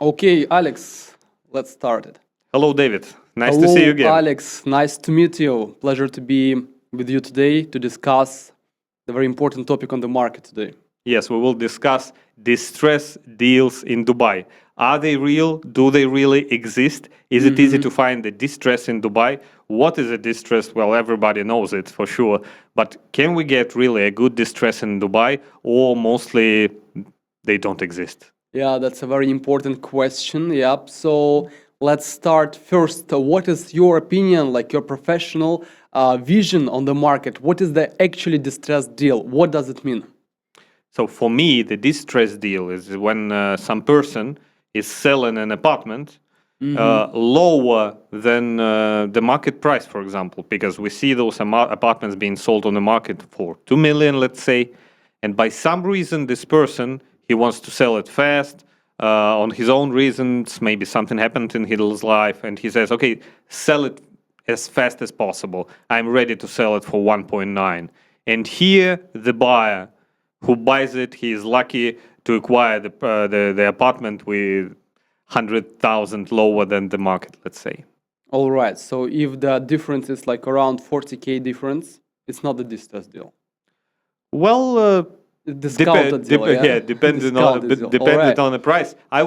Okay, Alex, let's start it. Hello, David. Nice to Hello, see you again. Alex. Nice to meet you. Pleasure to be with you today to discuss the very important topic on the market today. Yes, we will discuss distress deals in Dubai. Are they real? Do they really exist? Is it easy to find a distress in Dubai? What is a distress? Well, everybody knows it for sure. But can we get really a good distress in Dubai, or mostly they don't exist? Yeah, that's a very important question. Yep. So let's start first. What is your opinion, like your professional vision on the market? What is the actually distressed deal? What does it mean? So for me, the distress deal is when some person is selling an apartment lower than the market price, for example, because we see those apartments being sold on the market for 2 million, let's say, and by some reason this person he wants to sell it fast on his own reasons. Maybe something happened in his life, and he says, "Okay, sell it as fast as possible. I'm ready to sell it for 1.9." And here the buyer who buys it, he is lucky to acquire the apartment with 100,000 lower than the market, let's say. All right. So if the difference is like around 40K difference, it's not a distressed deal. Well, Discounted deal, yeah? yeah, depending on Discounted deal. All depending right. on the price. I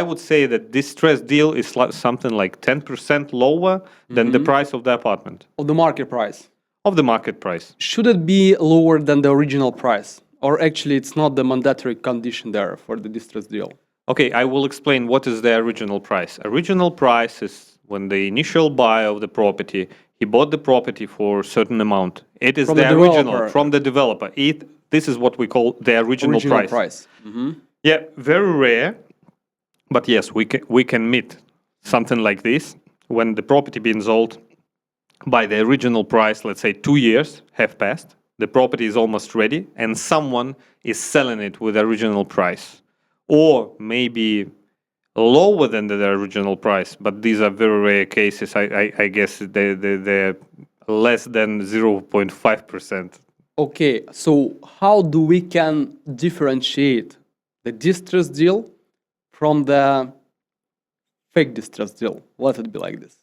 would say that distressed deal is something like 10% lower than the price of the apartment, Of the market price. of the market price. Should it be lower than the original price? Or actually, it's not the mandatory condition there for the distressed deal? Okay, I will explain what is the original price. Original price is when the initial buyer of the property, he bought the property for a certain amount. It is From the the original developer. from the developer. This is what we call the original price. Yeah, very rare, but yes, we can meet something like this when the property being sold by the original price. Let's say 2 years have passed, the property is almost ready, and someone is selling it with the original price, or maybe lower than the original price. But these are very rare cases. I guess they're less than 0.5%. Okay, so how do we can differentiate the distress deal from the fake distress deal? Let it be like this.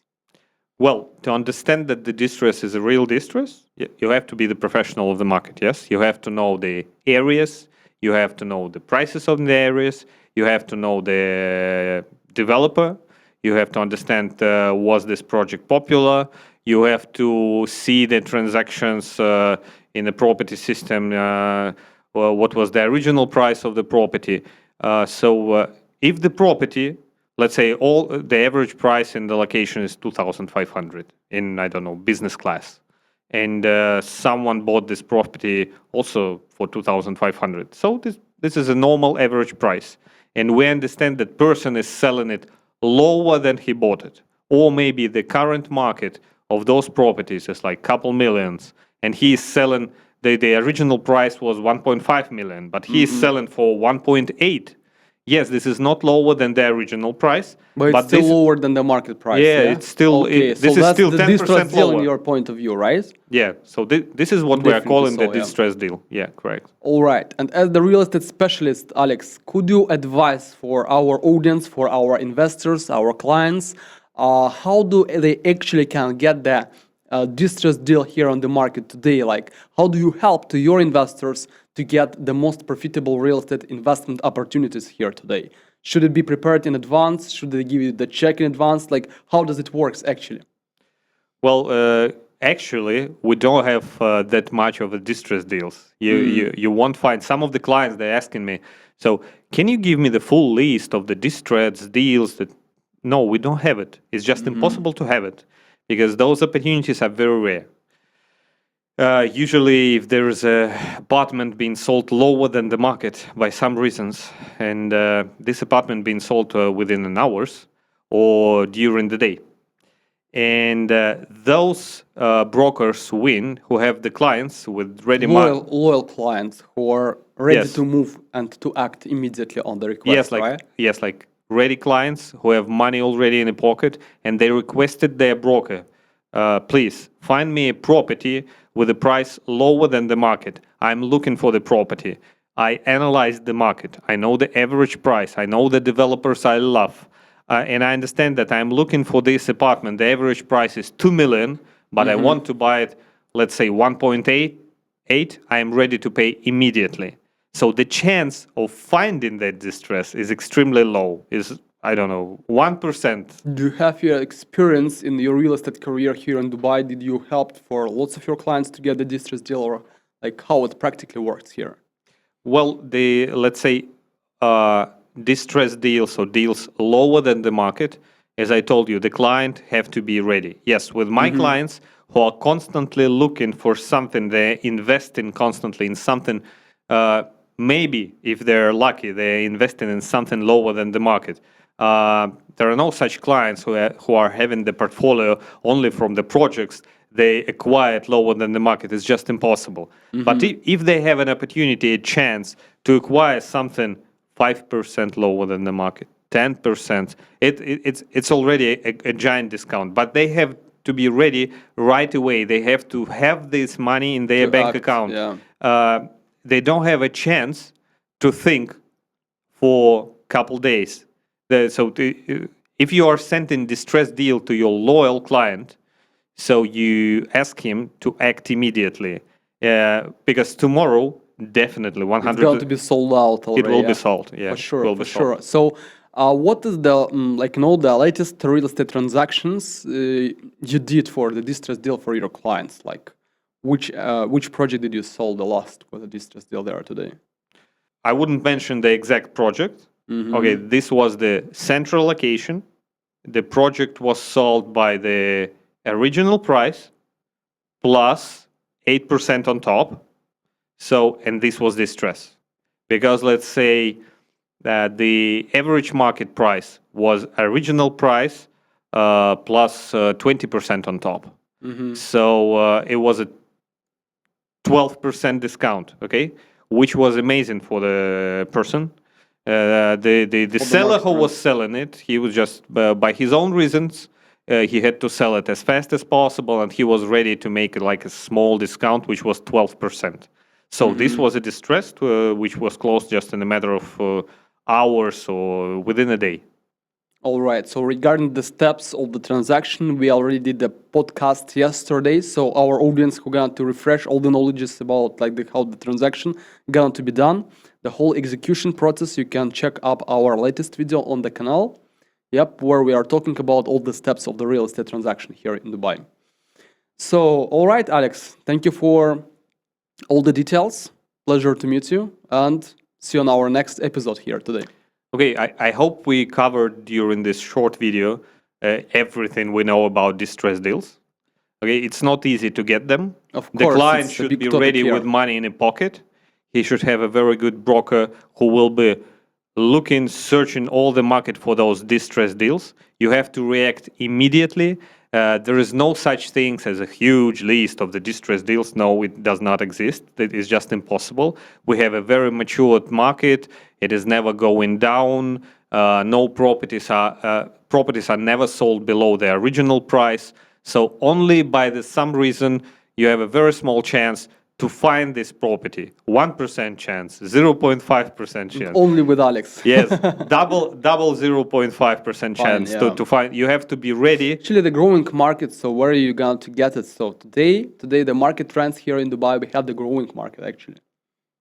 Well, to understand that the distress is a real distress, you have to be the professional of the market, yes? You have to know the areas, you have to know the prices of the areas, you have to know the developer, you have to understand was this project popular, you have to see the transactions in the property system, what was the original price of the property. So if the property, let's say all the average price in the location is 2,500 in, I don't know, business class, and someone bought this property also for 2,500. So this is a normal average price, and we understand that person is selling it lower than he bought it, or maybe the current market of those properties is like couple millions, and he is selling the original price was 1.5 million, but he is selling for 1.8. Yes, this is not lower than the original price, But it's still this, lower than the market price. yeah, Yeah, it's still okay. this So is that's still the 10% distress deal in lower. your point of view, right? Yeah, so this is what we are Definitely calling the so, yeah. distress deal. Yeah, correct. All right. And as the real estate specialist, Alex, could you advise for our audience, for our investors, our clients, how do they actually can get the distress deal here on the market today? Like, how do you help to your investors to get the most profitable real estate investment opportunities here today? Should it be prepared in advance? Should they give you the check in advance? Like, how does it work actually? Well, actually, we don't have that much of the distress deals. You won't find some of the clients. They're asking me, so can you give me the full list of the distress deals? That no, we don't have it. It's just impossible to have it because those opportunities are very rare. Usually, if there is a apartment being sold lower than the market by some reasons, and this apartment being sold within an hours or during the day, and those brokers win who have the clients with ready money. Loyal clients who are ready Yes. to move and to act immediately on the request, right? Yes, like ready clients who have money already in the pocket, and they requested their broker, please find me a property with a price lower than the market. I'm looking for the property. I analyze the market. I know the average price. I know the developers I love. And I understand that I'm looking for this apartment. The average price is 2 million, but I want to buy it, let's say 1.8. I am ready to pay immediately. So the chance of finding that distress is extremely low, is, I don't know, 1%. Do you have your experience in your real estate career here in Dubai? Did you help for lots of your clients to get the distress deal, or like how it practically works here? Well, the, let's say, distressed deals or deals lower than the market, as I told you, the client have to be ready. Yes, with my clients who are constantly looking for something, they're investing constantly in something. Maybe if they're lucky, they're investing in something lower than the market. There are no such clients who are having the portfolio only from the projects they acquired lower than the market. It's just impossible. But if they have an opportunity, a chance to acquire something 5% lower than the market, 10%, it's already a giant discount. But they have to be ready right away. They have to have this money in their bank account. Yeah. They don't have a chance to think for a couple days. If you are sending distress deal to your loyal client, so you ask him to act immediately, because tomorrow definitely 100. It's going to be sold out already. It will be sold. Yeah, for sure, will for be sold. sure. So, what is the the latest real estate transactions you did for the distress deal for your clients? Like, which project did you sell the last with a distress deal there today? I wouldn't mention the exact project. Okay, this was the central location. The project was sold by the original price plus 8% on top. So, and this was distress. Because let's say that the average market price was original price plus 20% on top. So it was a 12% discount, okay, which was amazing for the person. The seller who was selling it, he was just by his own reasons, he had to sell it as fast as possible, and he was ready to make it like a small discount, which was 12%. So this was a distress which was closed just in a matter of hours or within a day. All right. So regarding the steps of the transaction, we already did the podcast yesterday. So our audience who going to refresh all the knowledges about how the transaction going to be done, the whole execution process, you can check up our latest video on the canal. Yep, where we are talking about all the steps of the real estate transaction here in Dubai. So, all right, Alex, thank you for all the details. Pleasure to meet you, and see you on our next episode here today. Okay, I hope we covered during this short video everything we know about distress deals. Okay, it's not easy to get them. Of course, the client should be ready with money in a pocket. He should have a very good broker who will be looking, searching all the market for those distress deals. You have to react immediately. There is no such thing as a huge list of the distress deals. No, it does not exist. It is just impossible. We have a very matured market. It is never going down. No properties are never sold below the original price. So only by some reason you have a very small chance to find this property. 1% chance, 0.5% chance. Only with Alex. Yes, double 0.5% chance to find. You have to be ready. Actually, the growing market. So where are you going to get it? So today the market trends here in Dubai, we have the growing market actually.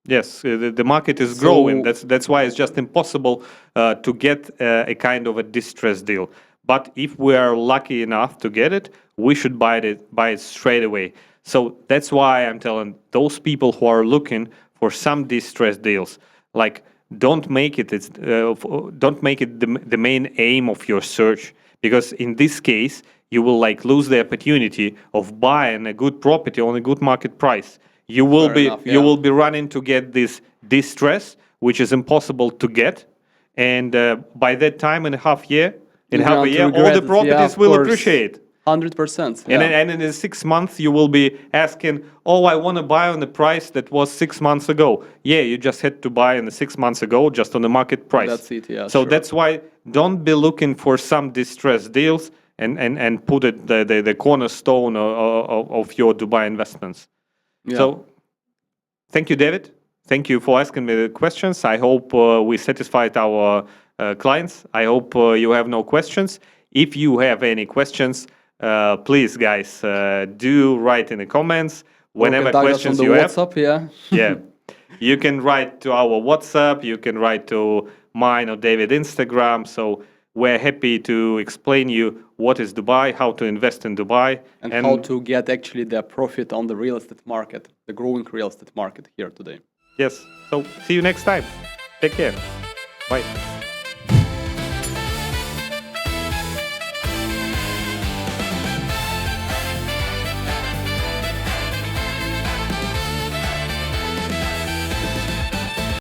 Yes, the market is growing. That's why it's just impossible to get a kind of a distress deal. But if we are lucky enough to get it, we should buy it straight away. So that's why I'm telling those people who are looking for some distress deals, like don't make it the main aim of your search, because in this case you will lose the opportunity of buying a good property on a good market price. You will be running to get this distress, which is impossible to get, and by that time in half a year, all the properties will appreciate. 100%. And in 6 months, you will be asking, oh, I want to buy on the price that was 6 months ago. Yeah, you just had to buy in the 6 months ago, just on the market price. That's it, yeah. So that's why don't be looking for some distressed deals and put it the cornerstone of your Dubai investments. Yeah. So thank you, David. thank you for asking me the questions. I hope we satisfied our clients. I hope you have no questions. If you have any questions, please, guys, do write in the comments. Or Whenever contact us on questions the you have, WhatsApp, yeah. yeah, you can write to our WhatsApp. You can write to mine or David Instagram. So we're happy to explain you what is Dubai, how to invest in Dubai, And how to get actually the profit on the real estate market, the growing real estate market here today. yes. So see you next time. Take care. Bye.